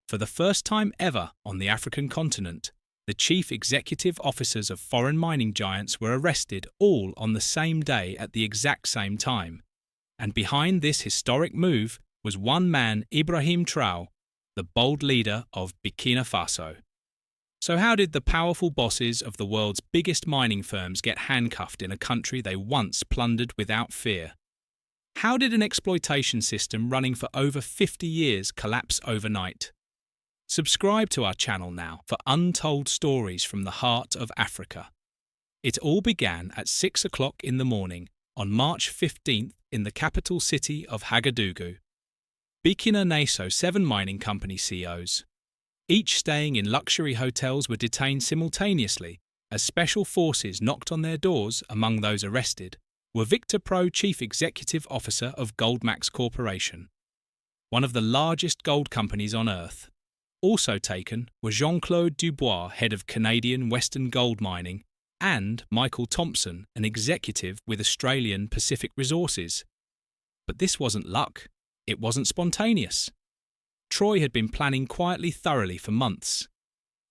For the first time ever on the African continent, the chief executive officers of foreign mining giants were arrested all on the same day at the exact same time. And behind this historic move was one man, Ibrahim Traoré, the bold leader of Burkina Faso. So how did the powerful bosses of the world's biggest mining firms get handcuffed in a country they once plundered without fear? How did an exploitation system running for over 50 years collapse overnight? Subscribe to our channel now for untold stories from the heart of Africa. It all began at 6 o'clock in the morning on March 15th in the capital city of Ouagadougou. Burkina Faso 7 mining company CEOs, each staying in luxury hotels, were detained simultaneously as special forces knocked on their doors. Among those arrested were Victor Pro, Chief Executive Officer of Goldmax Corporation, one of the largest gold companies on earth. Also taken were Jean-Claude Dubois, head of Canadian Western Gold Mining, and Michael Thompson, an executive with Australian Pacific Resources. But this wasn't luck. It wasn't spontaneous. Traoré had been planning quietly, thoroughly for months.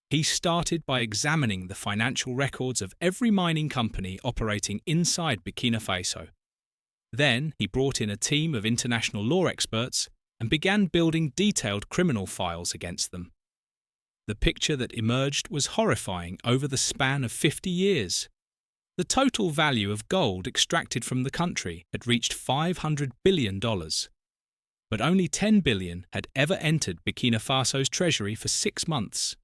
He started by examining the financial records of every mining company operating inside Burkina Faso. Then he brought in a team of international law experts and began building detailed criminal files against them. The picture that emerged was horrifying over the span of 50 years. The total value of gold extracted from the country had reached $500 billion. But only $10 billion had ever entered Burkina Faso's treasury for 6 months.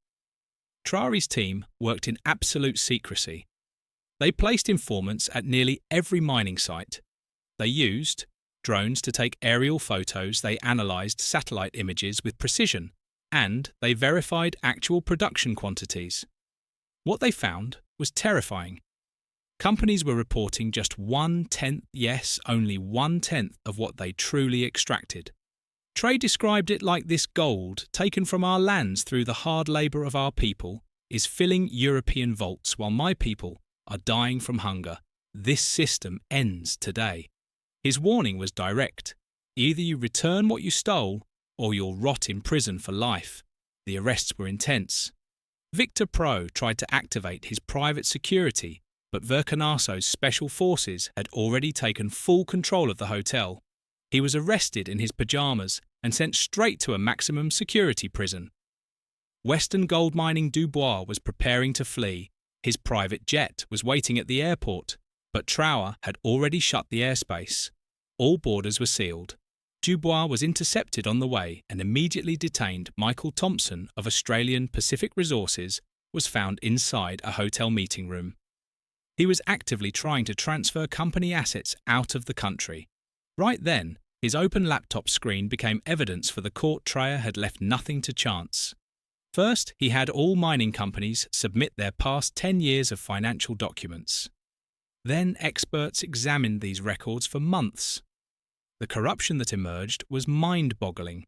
Traoré's team worked in absolute secrecy. They placed informants at nearly every mining site. They used drones to take aerial photos, they analysed satellite images with precision, and they verified actual production quantities. What they found was terrifying. Companies were reporting just 1/10, yes, only 1/10 of what they truly extracted. Traoré described it like this: gold, taken from our lands through the hard labour of our people, is filling European vaults while my people are dying from hunger. This system ends today. His warning was direct. Either you return what you stole, or you'll rot in prison for life. The arrests were intense. Victor Pro tried to activate his private security, but Burkina Faso's special forces had already taken full control of the hotel. He was arrested in his pajamas and sent straight to a maximum security prison. Western Gold Mining Dubois was preparing to flee. His private jet was waiting at the airport, but Traoré had already shut the airspace. All borders were sealed. Dubois was intercepted on the way and immediately detained. Michael Thompson of Australian Pacific Resources was found inside a hotel meeting room. He was actively trying to transfer company assets out of the country. Right then, his open laptop screen became evidence for the court. Traoré had left nothing to chance. First, he had all mining companies submit their past 10 years of financial documents. Then experts examined these records for months. The corruption that emerged was mind-boggling.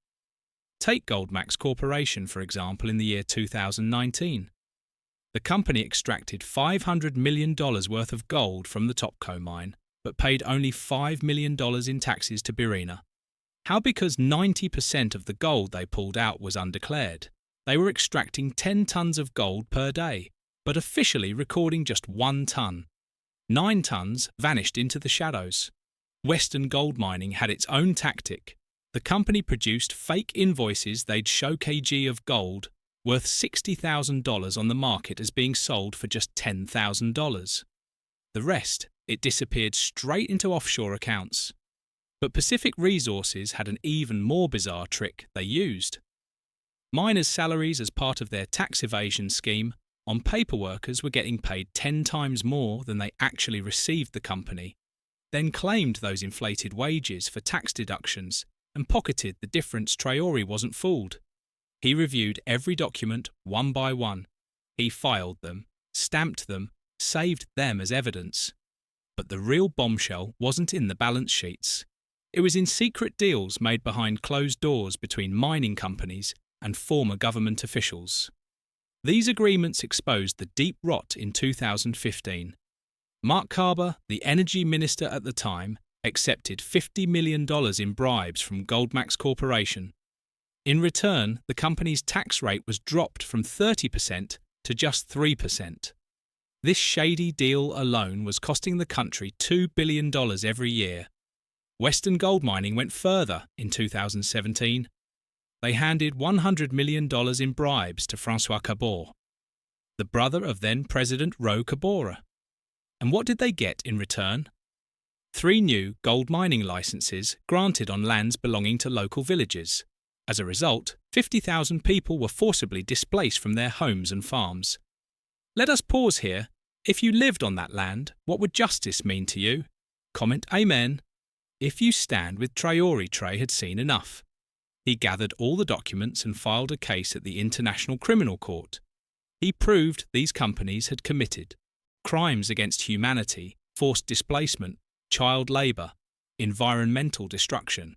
Take Goldmax Corporation, for example, in the year 2019. The company extracted $500 million worth of gold from the Topco mine, but paid only $5 million in taxes to Burkina. How? Because 90% of the gold they pulled out was undeclared. They were extracting 10 tons of gold per day, but officially recording just 1 ton. 9 tons vanished into the shadows. Western Gold Mining had its own tactic. The company produced fake invoices. They'd show kg of gold worth $60,000 on the market as being sold for just $10,000. The rest, it disappeared straight into offshore accounts. But Pacific Resources had an even more bizarre trick they used. Miners' salaries as part of their tax evasion scheme, on paper workers were getting paid 10 times more than they actually received. The company then claimed those inflated wages for tax deductions and pocketed the difference. Traoré wasn't fooled. He reviewed every document one by one. He filed them, stamped them, saved them as evidence. But the real bombshell wasn't in the balance sheets. It was in secret deals made behind closed doors between mining companies and former government officials. These agreements exposed the deep rot in 2015. Mark Carber, the energy minister at the time, accepted $50 million in bribes from Goldmax Corporation. In return, the company's tax rate was dropped from 30% to just 3%. This shady deal alone was costing the country $2 billion every year. Western Gold Mining went further in 2017. They handed $100 million in bribes to François Kabore, the brother of then-President Roch Kabore. And what did they get in return? 3 new gold mining licenses granted on lands belonging to local villages. As a result, 50,000 people were forcibly displaced from their homes and farms. Let us pause here. If you lived on that land, what would justice mean to you? Comment Amen. If you stand with Traoré had seen enough. He gathered all the documents and filed a case at the International Criminal Court. He proved these companies had committed crimes against humanity, forced displacement, child labour, environmental destruction.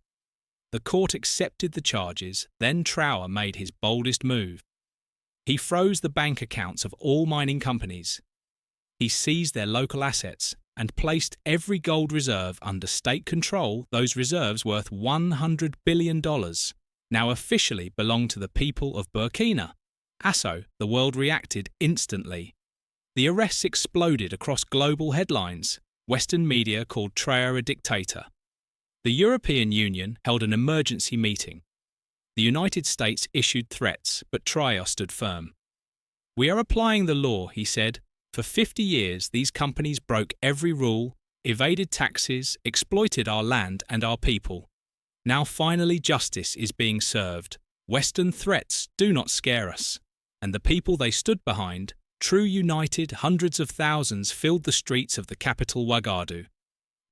The court accepted the charges, then Traoré made his boldest move. He froze the bank accounts of all mining companies. He seized their local assets and placed every gold reserve under state control. Those reserves worth $100 billion now officially belong to the people of Burkina Faso. The world reacted instantly. The arrests exploded across global headlines. Western media called Traoré a dictator. The European Union held an emergency meeting. The United States issued threats, but Traoré stood firm. "We are applying the law," he said. "For 50 years, these companies broke every rule, evaded taxes, exploited our land and our people. Now finally justice is being served. Western threats do not scare us." And the people they stood behind, true united hundreds of thousands, filled the streets of the capital Ouagadougou.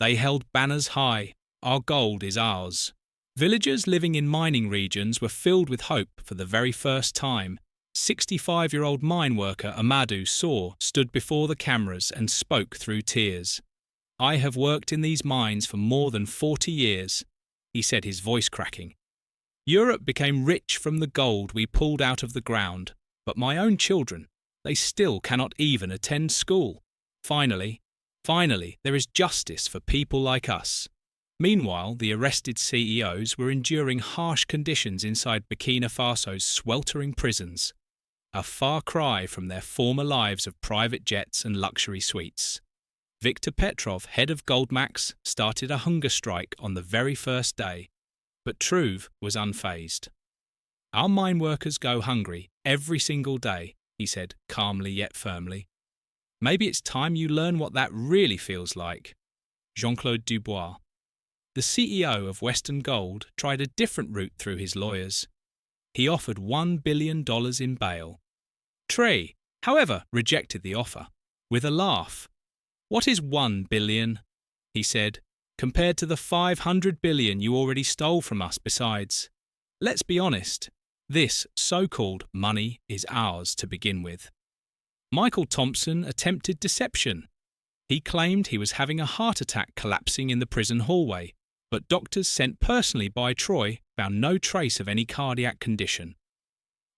They held banners high, "Our gold is ours." Villagers living in mining regions were filled with hope for the very first time. 65-year-old mine worker Amadou Sow stood before the cameras and spoke through tears. "I have worked in these mines for more than 40 years, he said, his voice cracking. "Europe became rich from the gold we pulled out of the ground, but my own children, they still cannot even attend school. Finally, there is justice for people like us." Meanwhile, the arrested CEOs were enduring harsh conditions inside Burkina Faso's sweltering prisons, a far cry from their former lives of private jets and luxury suites. Victor Petrov, head of Goldmax, started a hunger strike on the very first day, but Traoré was unfazed. "Our mine workers go hungry every single day," he said, calmly yet firmly. "Maybe it's time you learn what that really feels like." Jean-Claude Dubois, the CEO of Western Gold, tried a different route through his lawyers. He offered $1 billion in bail. Traoré, however, rejected the offer, with a laugh. "What is $1 billion, he said, "compared to the $500 billion you already stole from us besides? Let's be honest, this so-called money is ours to begin with." Michael Thompson attempted deception. He claimed he was having a heart attack collapsing in the prison hallway, but doctors sent personally by Traoré found no trace of any cardiac condition.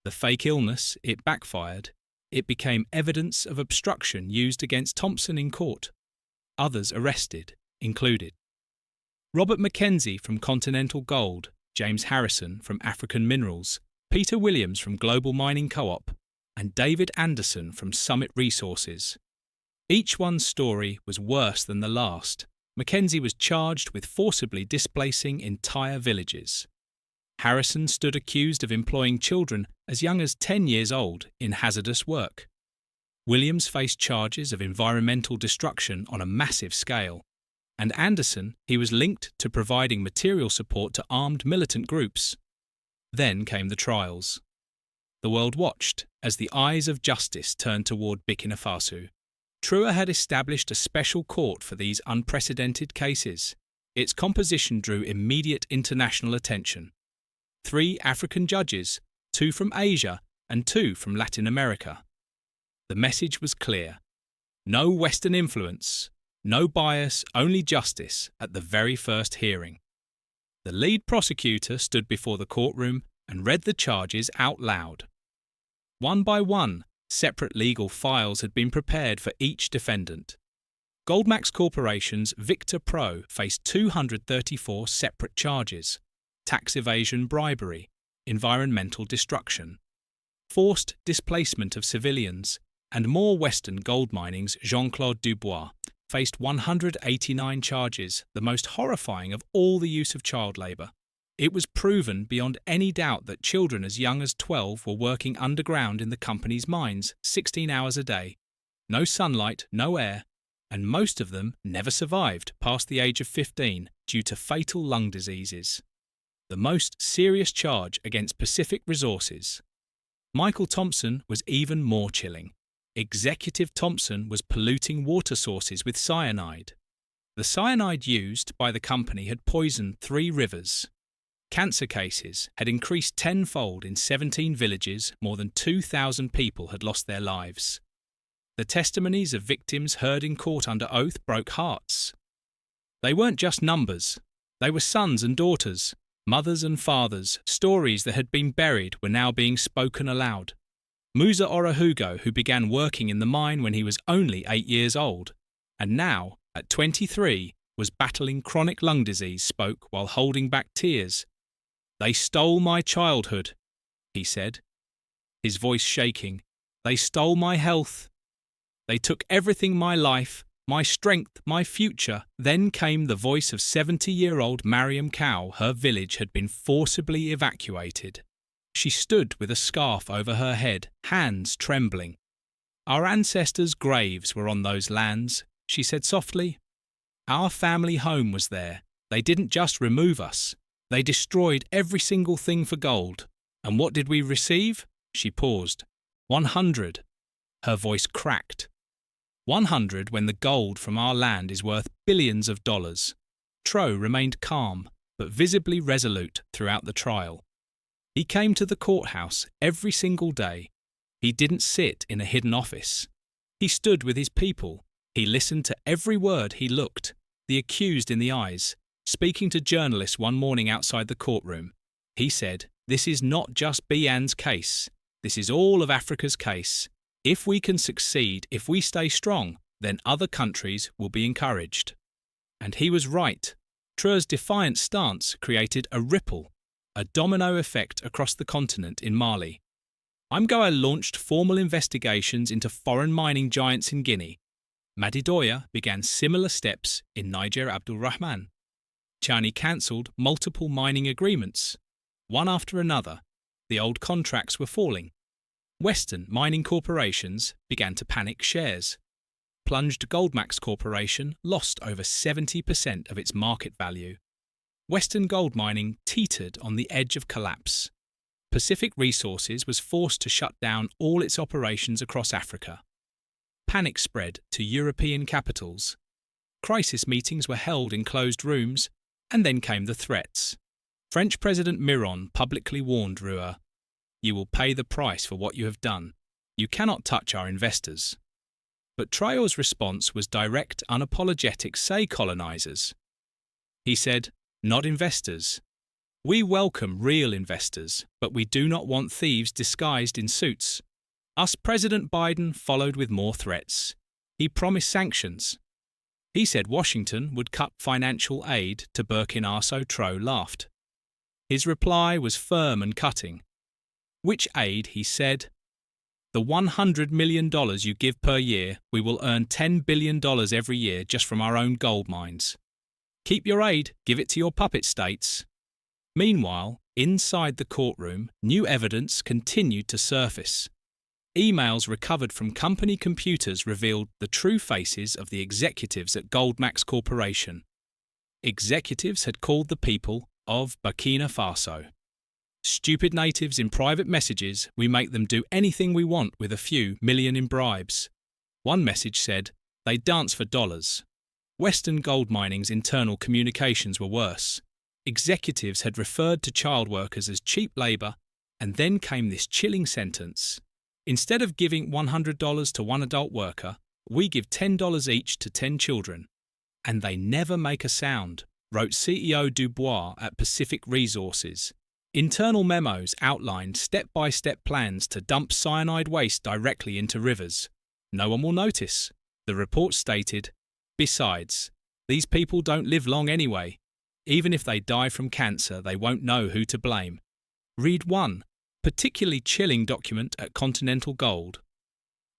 The fake illness, it backfired. It became evidence of obstruction used against Thompson in court. Others arrested included Robert Mackenzie from Continental Gold, James Harrison from African Minerals, Peter Williams from Global Mining Co-op, and David Anderson from Summit Resources. Each one's story was worse than the last. Mackenzie was charged with forcibly displacing entire villages. Harrison stood accused of employing children as young as 10 years old in hazardous work. Williams faced charges of environmental destruction on a massive scale. And Anderson, he was linked to providing material support to armed militant groups. Then came the trials. The world watched as the eyes of justice turned toward Burkina Faso. Traoré had established a special court for these unprecedented cases. Its composition drew immediate international attention. 3 African judges, 2 from Asia and 2 from Latin America. The message was clear. No Western influence, no bias, only justice at the very first hearing. The lead prosecutor stood before the courtroom and read the charges out loud. One by one, separate legal files had been prepared for each defendant. Goldmax Corporation's Victor Pro faced 234 separate charges: tax evasion, bribery, environmental destruction, forced displacement of civilians, and more Western gold mining's Jean-Claude Dubois faced 189 charges, the most horrifying of all the use of child labour. It was proven beyond any doubt that children as young as 12 were working underground in the company's mines 16 hours a day. No sunlight, no air, and most of them never survived past the age of 15 due to fatal lung diseases. The most serious charge against Pacific Resources. Michael Thompson was even more chilling. Executive Thompson was polluting water sources with cyanide. The cyanide used by the company had poisoned 3 rivers. Cancer cases had increased tenfold in 17 villages. More than 2,000 people had lost their lives. The testimonies of victims heard in court under oath broke hearts. They weren't just numbers. They were sons and daughters, mothers and fathers. Stories that had been buried were now being spoken aloud. Musa Orahugo, who began working in the mine when he was only 8 years old, and now, at 23, was battling chronic lung disease, spoke while holding back tears. "They stole my childhood," he said, his voice shaking. "They stole my health. They took everything, my life, my strength, my future." Then came the voice of 70-year-old Mariam Cow. Her village had been forcibly evacuated. She stood with a scarf over her head, hands trembling. "Our ancestors' graves were on those lands," she said softly. "Our family home was there. They didn't just remove us. They destroyed every single thing for gold. And what did we receive?" She paused. 100. Her voice cracked. 100 when the gold from our land is worth billions of dollars. Traoré remained calm, but visibly resolute throughout the trial. He came to the courthouse every single day. He didn't sit in a hidden office. He stood with his people. He listened to every word. He looked the accused in the eyes. Speaking to journalists one morning outside the courtroom, he said, "This is not just Bian's case. This is all of Africa's case. If we can succeed, if we stay strong, then other countries will be encouraged." And he was right. Traoré's defiant stance created a ripple, a domino effect across the continent in Mali. Imgoa launched formal investigations into foreign mining giants in Guinea. Madidoya began similar steps in Niger. Abdulrahman Chani cancelled multiple mining agreements. One after another, the old contracts were falling. Western mining corporations began to panic shares. Plunged Goldmax Corporation lost over 70% of its market value. Western gold mining teetered on the edge of collapse. Pacific Resources was forced to shut down all its operations across Africa. Panic spread to European capitals. Crisis meetings were held in closed rooms, and then came the threats. French President Miron publicly warned Traoré, "You will pay the price for what you have done. You cannot touch our investors." But Traoré's response was direct, unapologetic. "Say colonizers." He said, "Not investors. We welcome real investors, but we do not want thieves disguised in suits." Us President Biden followed with more threats. He promised sanctions. He said Washington would cut financial aid to Burkina Faso. Traoré laughed. His reply was firm and cutting. "Which aid?" he said. "The $100 million you give per year, we will earn $10 billion every year just from our own gold mines. Keep your aid, give it to your puppet states." Meanwhile, inside the courtroom, new evidence continued to surface. Emails recovered from company computers revealed the true faces of the executives at Goldmax Corporation. Executives had called the people of Burkina Faso stupid natives in private messages. "We make them do anything we want with a few million in bribes." One message said, "They dance for dollars." Western gold mining's internal communications were worse. Executives had referred to child workers as cheap labour, and then came this chilling sentence. "Instead of giving $100 to one adult worker, we give $10 each to 10 children. And they never make a sound," wrote CEO Dubois at Pacific Resources. Internal memos outlined step-by-step plans to dump cyanide waste directly into rivers. "No one will notice," the report stated. "Besides, these people don't live long anyway. Even if they die from cancer, they won't know who to blame." Read one, particularly chilling document at Continental Gold.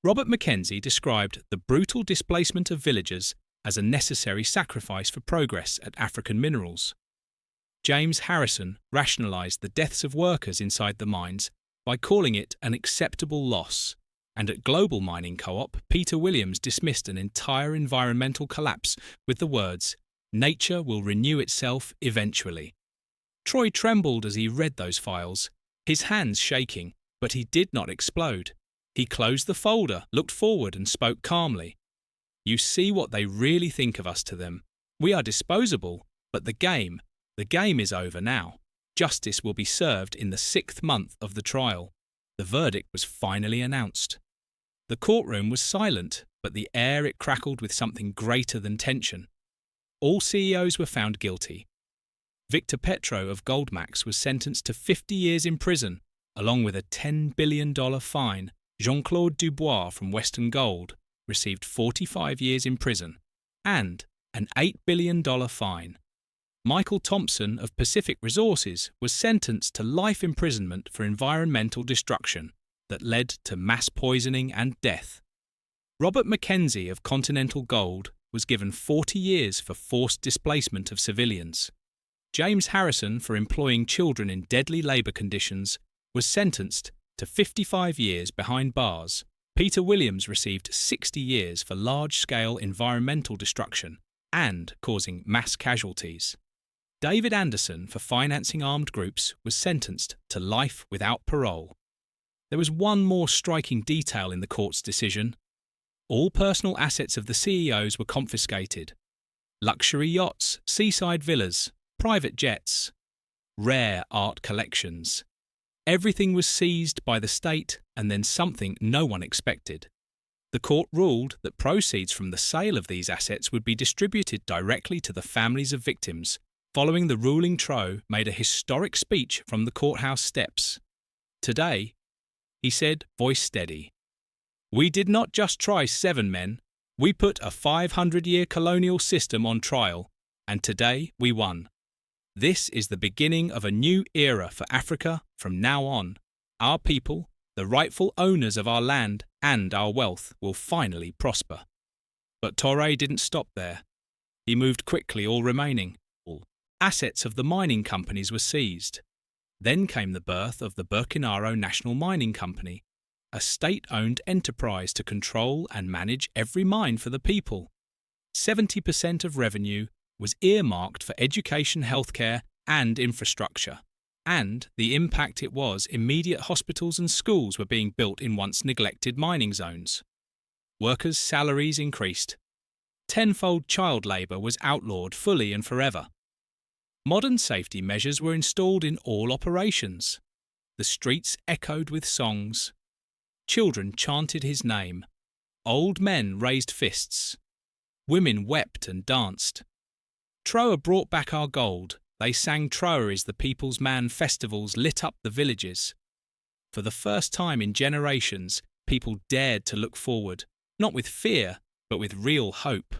Robert Mackenzie described the brutal displacement of villagers as a necessary sacrifice for progress at African minerals. James Harrison rationalised the deaths of workers inside the mines by calling it an acceptable loss, and at Global Mining Co-op, Peter Williams dismissed an entire environmental collapse with the words, "Nature will renew itself eventually." Troy trembled as he read those files, his hands shaking, but he did not explode. He closed the folder, looked forward and spoke calmly. "You see what they really think of us to them. We are disposable, but the game is over now. Justice will be served in the 6th month of the trial." The verdict was finally announced. The courtroom was silent, but the air it crackled with something greater than tension. All CEOs were found guilty. Victor Petro of Goldmax was sentenced to 50 years in prison, along with a $10 billion fine. Jean-Claude Dubois from Western Gold received 45 years in prison and an $8 billion fine. Michael Thompson of Pacific Resources was sentenced to life imprisonment for environmental destruction that led to mass poisoning and death. Robert Mackenzie of Continental Gold was given 40 years for forced displacement of civilians. James Harrison, for employing children in deadly labour conditions, was sentenced to 55 years behind bars. Peter Williams received 60 years for large-scale environmental destruction and causing mass casualties. David Anderson, for financing armed groups, was sentenced to life without parole. There was one more striking detail in the court's decision. All personal assets of the CEOs were confiscated. Luxury yachts, seaside villas, private jets, rare art collections. Everything was seized by the state, and then something no one expected. The court ruled that proceeds from the sale of these assets would be distributed directly to the families of victims. Following the ruling, Traoré made a historic speech from the courthouse steps. Today, he said, voice steady, "We did not just try 7 men, we put a 500-year colonial system on trial, and today we won. This is the beginning of a new era for Africa from now on. Our people, the rightful owners of our land and our wealth, will finally prosper." But Traoré didn't stop there. He moved quickly. All remaining assets of the mining companies were seized. Then came the birth of the Burkina Faso National Mining Company, a state-owned enterprise to control and manage every mine for the people. 70% of revenue was earmarked for education, healthcare, and infrastructure, and the impact it was immediate hospitals and schools were being built in once neglected mining zones. Workers' salaries increased. Tenfold child labour was outlawed fully and forever. Modern safety measures were installed in all operations. The streets echoed with songs. Children chanted his name. Old men raised fists. Women wept and danced. Traoré brought back our gold. They sang Traoré is the People's Man festivals lit up the villages. For the first time in generations, people dared to look forward, not with fear, but with real hope.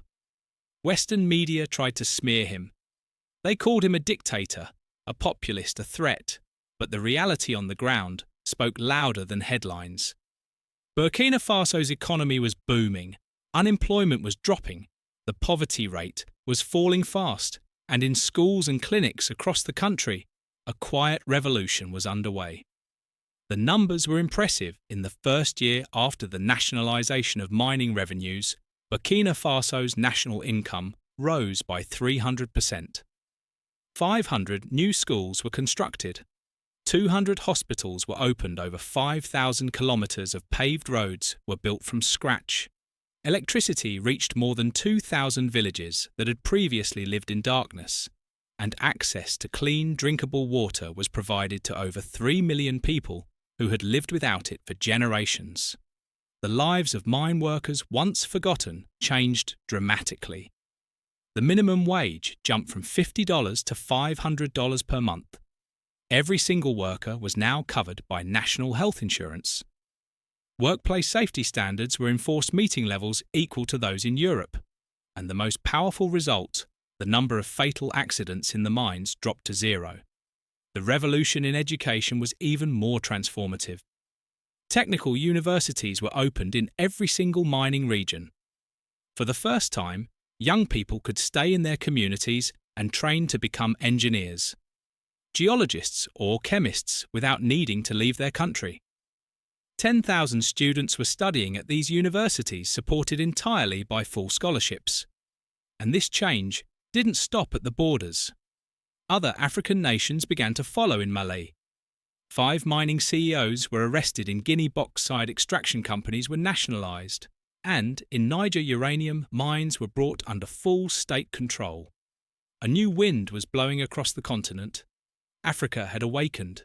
Western media tried to smear him. They called him a dictator, a populist, a threat, but the reality on the ground spoke louder than headlines. Burkina Faso's economy was booming, unemployment was dropping, the poverty rate was falling fast, and in schools and clinics across the country, a quiet revolution was underway. The numbers were impressive. In the first year after the nationalisation of mining revenues, Burkina Faso's national income rose by 300%. 500 new schools were constructed. 200 hospitals were opened. Over 5,000 kilometres of paved roads were built from scratch. Electricity reached more than 2,000 villages that had previously lived in darkness, and access to clean, drinkable water was provided to over 3 million people who had lived without it for generations. The lives of mine workers, once forgotten, changed dramatically. The minimum wage jumped from $50 to $500 per month. Every single worker was now covered by national health insurance. Workplace safety standards were enforced, meeting levels equal to those in Europe. And the most powerful result, the number of fatal accidents in the mines dropped to 0. The revolution in education was even more transformative. Technical universities were opened in every single mining region. For the first time, young people could stay in their communities and train to become engineers, geologists or chemists without needing to leave their country. 10,000 students were studying at these universities supported entirely by full scholarships. And this change didn't stop at the borders. Other African nations began to follow in Mali. 5 mining CEOs were arrested in Guinea bauxite extraction companies were nationalised, and in Niger uranium mines were brought under full state control. A new wind was blowing across the continent. Africa had awakened.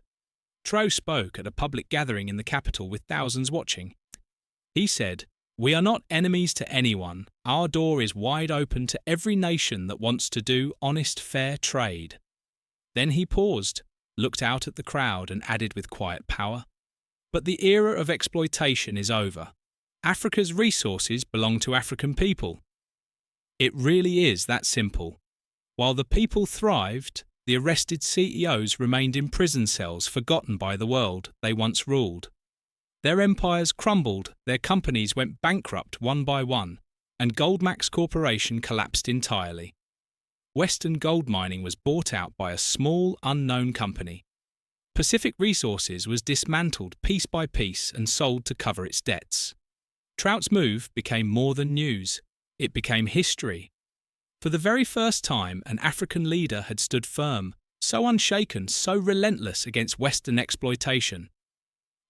Traoré spoke at a public gathering in the capital with thousands watching. He said, "We are not enemies to anyone. Our door is wide open to every nation that wants to do honest, fair trade." Then he paused, looked out at the crowd and added with quiet power, "But the era of exploitation is over. Africa's resources belong to African people." It really is that simple. While the people thrived, the arrested CEOs remained in prison cells forgotten by the world they once ruled. Their empires crumbled, their companies went bankrupt one by one, and Goldmax Corporation collapsed entirely. Western gold mining was bought out by a small, unknown company. Pacific Resources was dismantled piece by piece and sold to cover its debts. Traoré's move became more than news. It became history. For the very first time, an African leader had stood firm, so unshaken, so relentless against Western exploitation.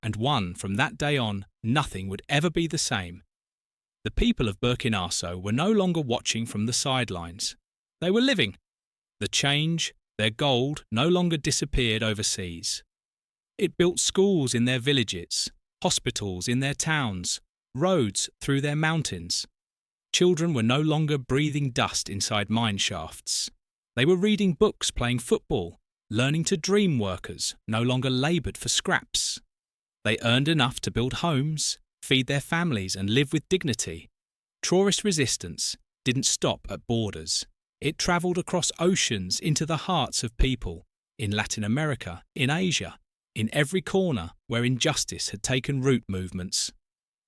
And from that day on, nothing would ever be the same. The people of Burkina Faso were no longer watching from the sidelines. They were living. The change, their gold, no longer disappeared overseas. It built schools in their villages, hospitals in their towns, roads through their mountains. Children were no longer breathing dust inside mine shafts. They were reading books, playing football, learning to dream. Workers no longer laboured for scraps. They earned enough to build homes, feed their families and live with dignity. Traorist resistance didn't stop at borders. It travelled across oceans into the hearts of people, in Latin America, in Asia, in every corner where injustice had taken root. Movements.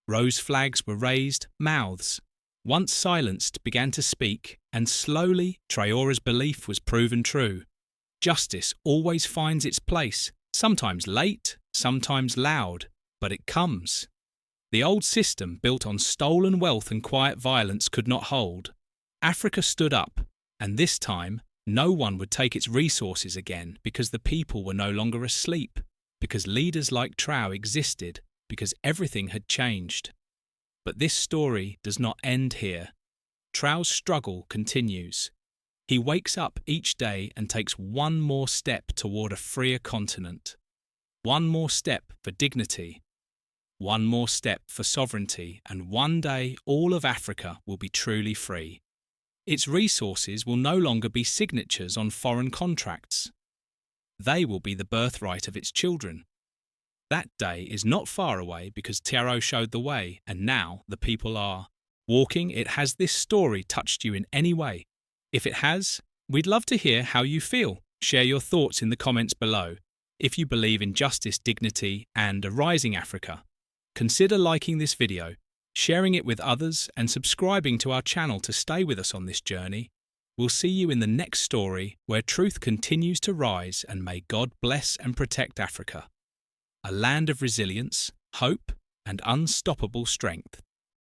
Rose flags were raised, mouths, once silenced, began to speak, and slowly Traoré's belief was proven true. Justice always finds its place, sometimes late, sometimes loud, but it comes. The old system built on stolen wealth and quiet violence could not hold. Africa stood up, and this time no one would take its resources again because the people were no longer asleep, because leaders like Traoré existed, because everything had changed. But this story does not end here. Traoré's struggle continues. He wakes up each day and takes one more step toward a freer continent. One more step for dignity. One more step for sovereignty, and one day all of Africa will be truly free. Its resources will no longer be signatures on foreign contracts. They will be the birthright of its children. That day is not far away because Traoré showed the way, and now the people are walking. Has this story touched you in any way? If it has, we'd love to hear how you feel. Share your thoughts in the comments below. If you believe in justice, dignity, and a rising Africa, consider liking this video, sharing it with others, and subscribing to our channel to stay with us on this journey. We'll see you in the next story where truth continues to rise, and may God bless and protect Africa. A land of resilience, hope, and unstoppable strength.